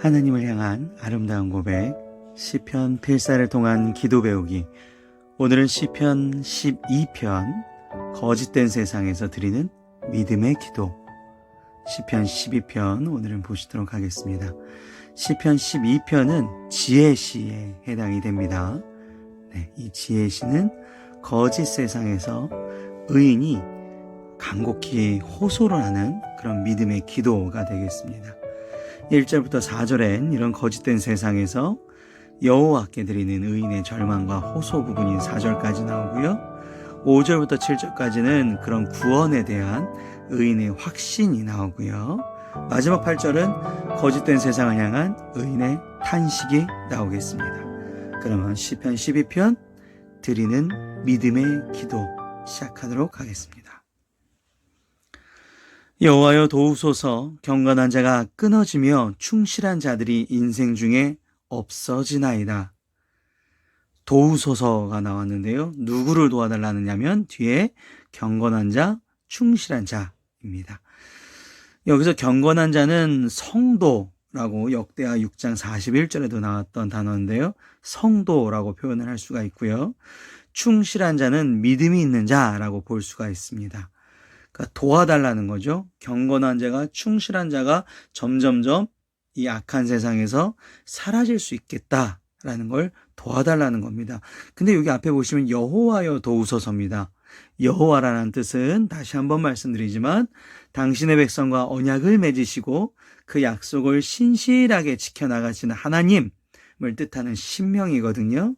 하나님을 향한 아름다운 고백, 시편 필사를 통한 기도 배우기. 오늘은 시편 12편 거짓된 세상에서 드리는 믿음의 기도, 시편 12편 오늘은 보시도록 하겠습니다. 시편 12편은 지혜시에 해당이 됩니다. 이 지혜시는 거짓 세상에서 의인이 간곡히 호소를 하는 그런 믿음의 기도가 되겠습니다. 1절부터 4절엔 이런 거짓된 세상에서 여호와께 드리는 의인의 절망과 호소 부분이 4절까지 나오고요. 5절부터 7절까지는 그런 구원에 대한 의인의 확신이 나오고요. 마지막 8절은 거짓된 세상을 향한 의인의 탄식이 나오겠습니다. 그러면 시편 12편 드리는 믿음의 기도 시작하도록 하겠습니다. 여호와여 도우소서. 경건한 자가 끊어지며 충실한 자들이 인생 중에 없어지나이다. 도우소서가 나왔는데요. 누구를 도와달라느냐면 뒤에 경건한 자, 충실한 자입니다. 여기서 경건한 자는 성도라고 역대하 6장 41절에도 나왔던 단어인데요. 성도라고 표현을 할 수가 있고요. 충실한 자는 믿음이 있는 자라고 볼 수가 있습니다. 그러니까 도와달라는 거죠. 경건한 자가, 충실한 자가 점점점 이 악한 세상에서 사라질 수 있겠다라는 걸 도와달라는 겁니다. 근데 여기 앞에 보시면 여호와여 도우소서입니다. 여호와라는 뜻은 다시 한번 말씀드리지만 당신의 백성과 언약을 맺으시고 그 약속을 신실하게 지켜나가시는 하나님을 뜻하는 신명이거든요.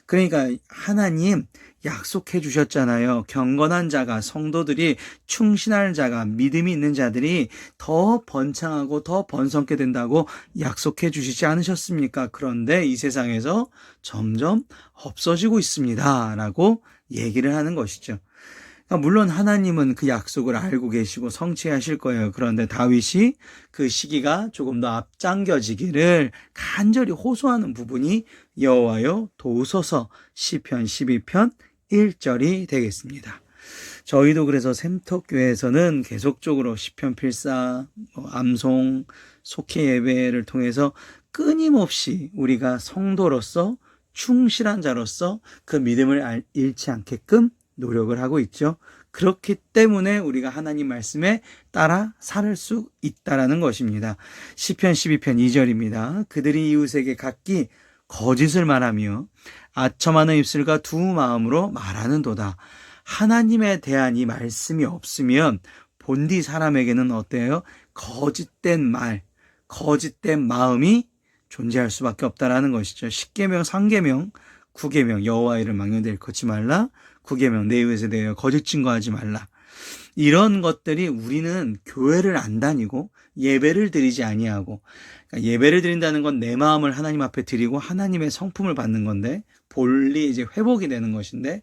그러니까 하나님 약속해 주셨잖아요. 경건한 자가, 성도들이, 충실한 자가, 믿음이 있는 자들이 더 번창하고 더 번성케 된다고 약속해 주시지 않으셨습니까? 그런데 이 세상에서 점점 없어지고 있습니다 라고 얘기를 하는 것이죠. 그러니까 물론 하나님은 그 약속을 알고 계시고 성취하실 거예요. 그런데 다윗이 그 시기가 조금 더 앞당겨지기를 간절히 호소하는 부분이 여호와여 도우소서 시편 12편 1절이 되겠습니다. 저희도 그래서 샘터교회에서는 계속적으로 시편 필사, 암송, 속회 예배를 통해서 끊임없이 우리가 성도로서 충실한 자로서 그 믿음을 잃지 않게끔 노력을 하고 있죠. 그렇기 때문에 우리가 하나님 말씀에 따라 살 수 있다라는 것입니다. 시편 12편 2절입니다. 그들이 이웃에게 각기 거짓을 말하며 아첨하는 입술과 두 마음으로 말하는도다. 하나님에 대한 이 말씀이 없으면 본디 사람에게는 어때요? 거짓된 말, 거짓된 마음이 존재할 수밖에 없다라는 것이죠. 10계명, 3계명, 9계명 여호와의 이름을 망령되이 일컫지 말라. 9계명 내 이웃에 대하여 거짓 증거하지 말라. 이런 것들이 우리는 교회를 안 다니고 예배를 드리지 아니하고, 그러니까 예배를 드린다는 건 내 마음을 하나님 앞에 드리고 하나님의 성품을 받는 건데 본리 이제 회복이 되는 것인데,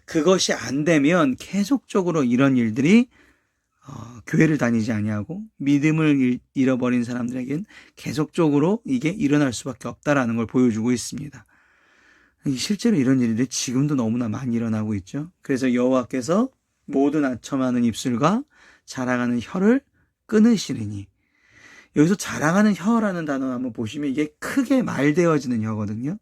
그것이 안 되면 계속적으로 이런 일들이 교회를 다니지 아니하고 믿음을 잃어버린 사람들에겐 계속적으로 이게 일어날 수밖에 없다라는 걸 보여주고 있습니다. 실제로 이런 일들이 지금도 너무나 많이 일어나고 있죠. 그래서 여호와께서 모든 아첨하는 입술과 자랑하는 혀를 끊으시리니, 여기서 자랑하는 혀라는 단어 한번 보시면 이게 크게 말되어지는 혀거든요.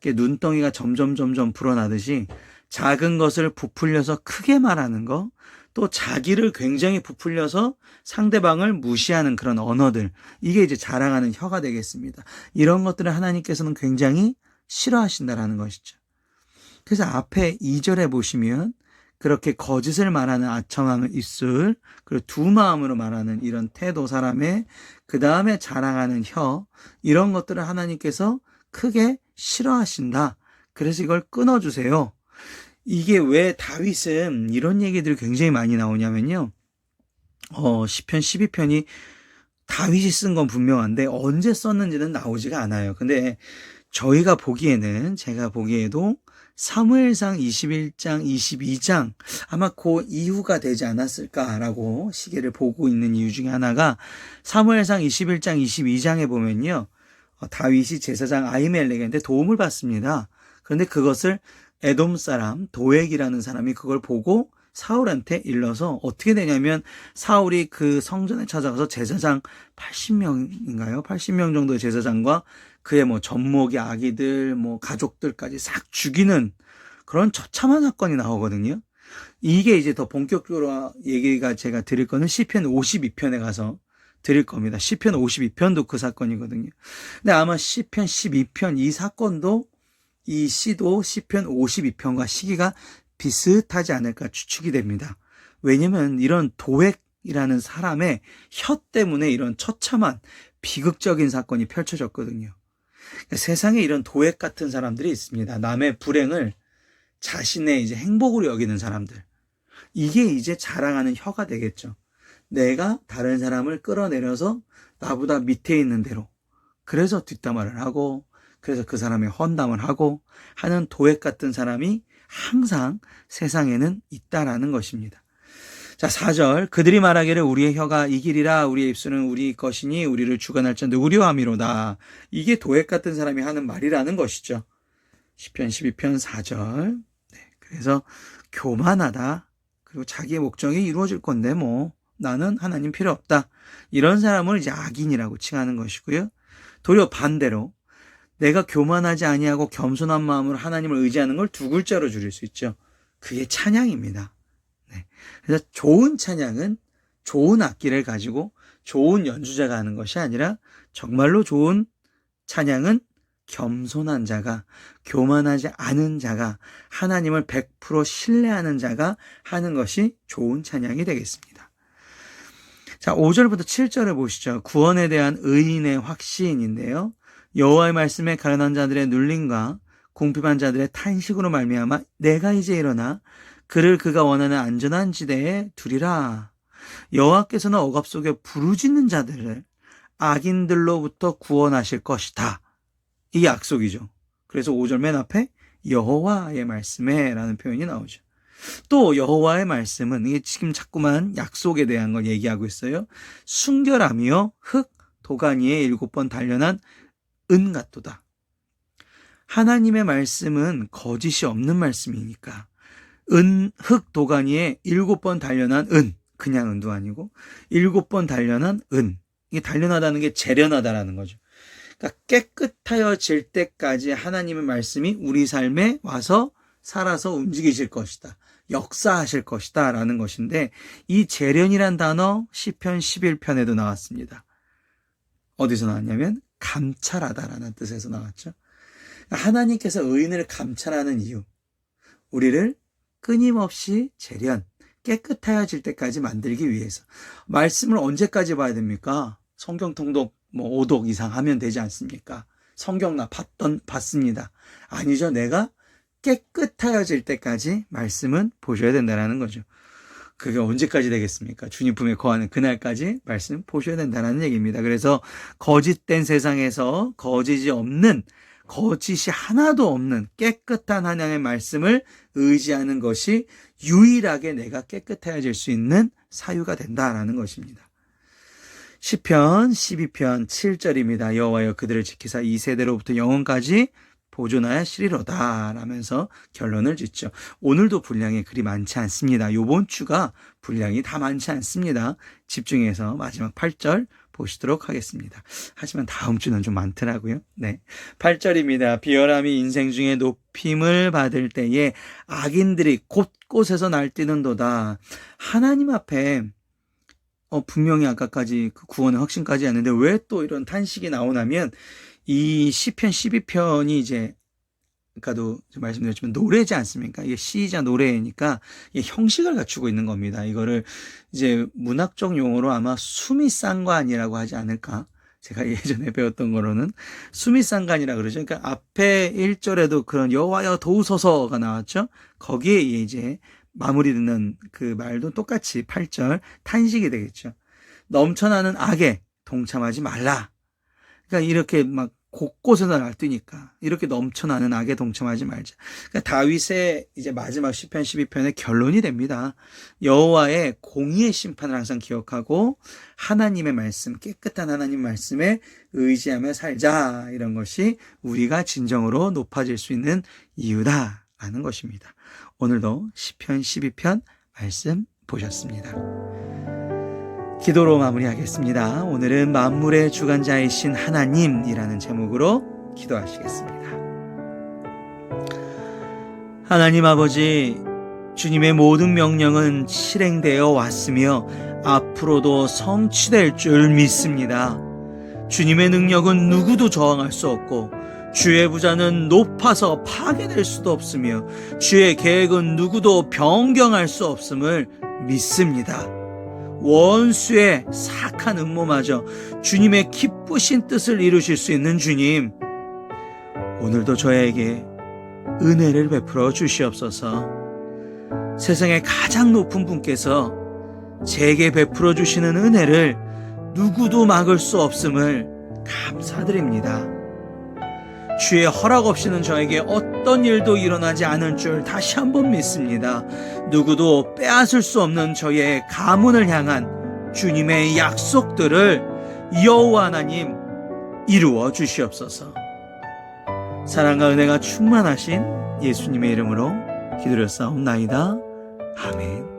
눈덩이가 점점 불어나듯이 작은 것을 부풀려서 크게 말하는 거, 또 자기를 굉장히 부풀려서 상대방을 무시하는 그런 언어들, 이게 이제 자랑하는 혀가 되겠습니다. 이런 것들을 하나님께서는 굉장히 싫어하신다라는 것이죠. 그래서 앞에 2절에 보시면 그렇게 거짓을 말하는 아첨하는 입술, 그리고 두 마음으로 말하는 이런 태도 사람의, 그 다음에 자랑하는 혀, 이런 것들을 하나님께서 크게 싫어하신다. 그래서 이걸 끊어주세요. 이게 왜 다윗은 이런 얘기들이 굉장히 많이 나오냐면요. 시편 12편이 다윗이 쓴 건 분명한데 언제 썼는지는 나오지가 않아요. 근데 제가 보기에도 사무엘상 21장, 22장 아마 그 이후가 되지 않았을까라고 시계를 보고 있는 이유 중에 하나가, 사무엘상 21장, 22장에 보면요. 다윗이 제사장 아히멜렉한테 도움을 받습니다. 그런데 그것을 에돔 사람 도액이라는 사람이 그걸 보고 사울한테 일러서 어떻게 되냐면 사울이 그 성전에 찾아가서 제사장 80명인가요? 80명 정도의 제사장과 그의 뭐 젖먹이 아기들 뭐 가족들까지 싹 죽이는 그런 처참한 사건이 나오거든요. 이게 이제 더 본격적으로 얘기가 제가 드릴 거는 시편 52편에 가서 드릴 겁니다. 시편 52편도 그 사건이거든요. 근데 아마 시편 12편 이 사건도 이 시도 시편 52편과 시기가 비슷하지 않을까 추측이 됩니다. 왜냐면 이런 도액이라는 사람의 혀 때문에 이런 처참한 비극적인 사건이 펼쳐졌거든요. 그러니까 세상에 이런 도액 같은 사람들이 있습니다. 남의 불행을 자신의 이제 행복으로 여기는 사람들. 이게 이제 자랑하는 혀가 되겠죠. 내가 다른 사람을 끌어내려서 나보다 밑에 있는 대로. 그래서 뒷담화를 하고, 그래서 그 사람의 헌담을 하고 하는 도액 같은 사람이 항상 세상에는 있다라는 것입니다. 자, 4절. 그들이 말하기를 우리의 혀가 이기리라, 우리의 입술은 우리 것이니 우리를 주관할 자 누구려 함이로다. 이게 도액 같은 사람이 하는 말이라는 것이죠. 시편 12편 4절. 네, 그래서 교만하다. 그리고 자기의 목적이 이루어질 건데 뭐 나는 하나님 필요 없다. 이런 사람을 이제 악인이라고 칭하는 것이고요. 도리어 반대로 내가 교만하지 아니하고 겸손한 마음으로 하나님을 의지하는 걸 두 글자로 줄일 수 있죠. 그게 찬양입니다. 네. 그래서 좋은 찬양은 좋은 악기를 가지고 좋은 연주자가 하는 것이 아니라 정말로 좋은 찬양은 겸손한 자가, 교만하지 않은 자가, 하나님을 100% 신뢰하는 자가 하는 것이 좋은 찬양이 되겠습니다. 자, 5절부터 7절을 보시죠. 구원에 대한 의인의 확신인데요. 여호와의 말씀에 가련한 자들의 눌림과 궁핍한 자들의 탄식으로 말미암아 내가 이제 일어나 그를 그가 원하는 안전한 지대에 두리라. 여호와께서는 억압 속에 부르짖는 자들을 악인들로부터 구원하실 것이다. 이 약속이죠. 그래서 5절 맨 앞에 여호와의 말씀에 라는 표현이 나오죠. 또 여호와의 말씀은 이게 지금 자꾸만 약속에 대한 걸 얘기하고 있어요. 순결하며 흙 도가니에 7번 단련한 은 같도다. 하나님의 말씀은 거짓이 없는 말씀이니까 흙 도가니에 7번 단련한 은, 그냥 은도 아니고 7번 단련한 은. 이게 단련하다는 게 재련하다라는 거죠. 그러니까 깨끗하여질 때까지 하나님의 말씀이 우리 삶에 와서 살아서 움직이실 것이다. 역사하실 것이다 라는 것인데 이 재련이란 단어 시편 11편에도 나왔습니다. 어디서 나왔냐면 감찰하다라는 뜻에서 나왔죠. 하나님께서 의인을 감찰하는 이유, 우리를 끊임없이 재련, 깨끗하여질 때까지 만들기 위해서. 말씀을 언제까지 봐야 됩니까? 성경 통독 5독 이상 하면 되지 않습니까? 성경 나 봤습니다. 아니죠. 내가 깨끗하여질 때까지 말씀은 보셔야 된다는 거죠. 그게 언제까지 되겠습니까? 주님 품에 거하는 그날까지 말씀 보셔야 된다는 얘기입니다. 그래서 거짓된 세상에서 거짓이 하나도 없는 깨끗한 하나님의 말씀을 의지하는 것이 유일하게 내가 깨끗해질 수 있는 사유가 된다라는 것입니다. 시편 12편 7절입니다. 여호와여 그들을 지키사 이 세대로부터 영원까지 보존하시리로다 라면서 결론을 짓죠. 오늘도 분량이 그리 많지 않습니다. 이번 주가 분량이 다 많지 않습니다. 집중해서 마지막 8절 보시도록 하겠습니다. 하지만 다음 주는 좀 많더라고요. 네, 8절입니다. 비열함이 인생 중에 높임을 받을 때에 악인들이 곳곳에서 날뛰는도다. 하나님 앞에 분명히 아까까지 그 구원의 확신까지 했는데 왜 또 이런 탄식이 나오냐면 이 시편 12편이 이제 아까도 말씀드렸지만 노래지 않습니까? 이게 시이자 노래니까 이게 형식을 갖추고 있는 겁니다. 이거를 이제 문학적 용어로 아마 수미상관이라고 하지 않을까? 제가 예전에 배웠던 거로는 수미상관이라 그러죠. 그러니까 앞에 1절에도 그런 여호와여 도우소서가 나왔죠. 거기에 이제 마무리 듣는 그 말도 똑같이 8절 탄식이 되겠죠. 넘쳐나는 악에 동참하지 말라. 그러니까 이렇게 막 곳곳에서 날뛰니까 이렇게 넘쳐나는 악에 동참하지 말자. 그러니까 다윗의 이제 마지막 시편 12편의 결론이 됩니다. 여호와의 공의의 심판을 항상 기억하고 하나님의 말씀, 깨끗한 하나님 말씀에 의지하며 살자. 이런 것이 우리가 진정으로 높아질 수 있는 이유다라는 것입니다. 오늘도 시편 12편 말씀 보셨습니다. 기도로 마무리하겠습니다. 오늘은 만물의 주관자이신 하나님이라는 제목으로 기도하시겠습니다. 하나님 아버지, 주님의 모든 명령은 실행되어 왔으며 앞으로도 성취될 줄 믿습니다. 주님의 능력은 누구도 저항할 수 없고 주의 부자는 높아서 파괴될 수도 없으며 주의 계획은 누구도 변경할 수 없음을 믿습니다. 원수의 사악한 음모마저 주님의 기쁘신 뜻을 이루실 수 있는 주님, 오늘도 저에게 은혜를 베풀어 주시옵소서. 세상의 가장 높은 분께서 제게 베풀어 주시는 은혜를 누구도 막을 수 없음을 감사드립니다. 주의 허락 없이는 저에게 어떤 일도 일어나지 않을 줄 다시 한번 믿습니다. 누구도 빼앗을 수 없는 저의 가문을 향한 주님의 약속들을 여호와 하나님 이루어 주시옵소서. 사랑과 은혜가 충만하신 예수님의 이름으로 기도드렸사옵나이다. 아멘.